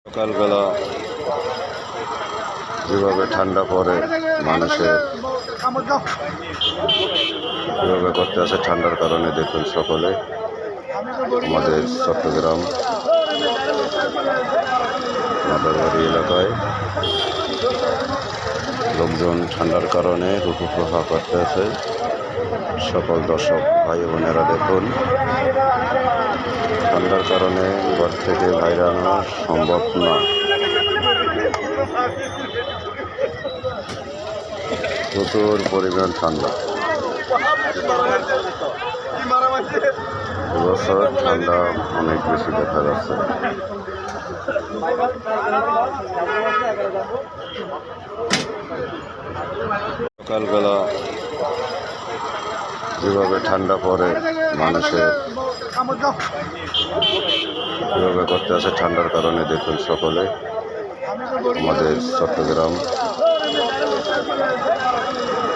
সকালবেলা যেভাবে ঠান্ডা পড়ে মানুষের কীভাবে করতে আসে ঠান্ডার কারণে দেখুন সকলে আমাদের চট্টগ্রাম মাদারবাড়ি এলাকায় লোকজন ঠান্ডার কারণে রুপুপ্রভা করতে আছে। সকল দর্শক ভাই বোনেরা দেখুন ঠান্ডার কারণে ঘর থেকে বাইরে আনা সম্ভব না। প্রচুর পরিমাণ ঠান্ডা, এবছর ঠান্ডা অনেক বেশি দেখা যাচ্ছে। সকালবেলা যেভাবে ঠান্ডা পড়ে মানুষের কীভাবে করতে আসে ঠান্ডার কারণে দেখুন সকলে আমাদের চট্টগ্রাম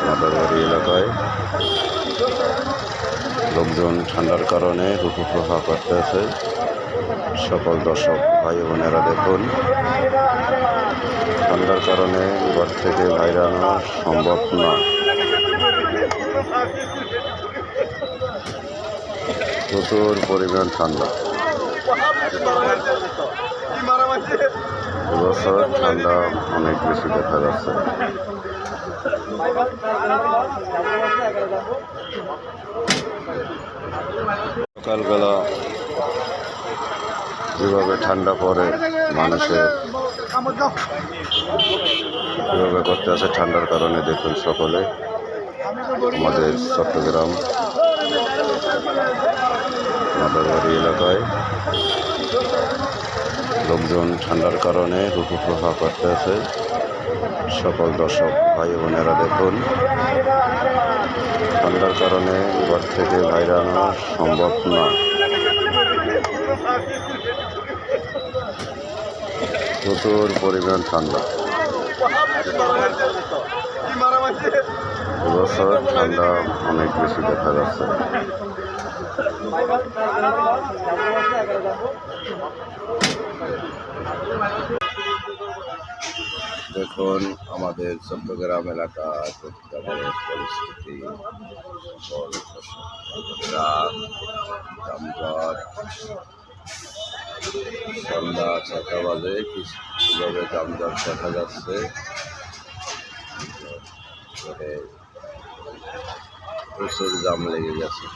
মাদারবাড়ি এলাকায় লোকজন ঠান্ডার কারণে রুপুপ্রভা করতে আছে। সকল দর্শক ভাই বোনেরা দেখুন ঠান্ডার কারণে ঘর থেকে বাইরে আনা সম্ভব না। প্রচুর পরিমাণ ঠান্ডা, এবছর ঠান্ডা অনেক বেশি দেখা যাচ্ছে। সকালবেলা যেভাবে ঠান্ডা পড়ে মানুষের কীভাবে করতে আসে ঠান্ডার কারণে দেখুন সকলে আমাদের চট্টগ্রাম মাদারবাড়ি এলাকায় লোকজন ঠান্ডার কারণে রুপুপ্রভা করতে আছে। সকল দর্শক ভাই বোনেরা দেখুন ঠান্ডার কারণে ঘর থেকে বাইরে আনা সম্ভব না। প্রচুর পরিমাণ ঠান্ডা, এবছর ঠান্ডা অনেক বেশি দেখা যাচ্ছে। দেখুন আমাদের চট্টগ্রাম এলাকার পরিস্থিতি, যানজট সন্ধ্যা ৬টা বাজে কীভাবে যানজট দেখা যাচ্ছে। প্রচুর জাম লেগে গেছে।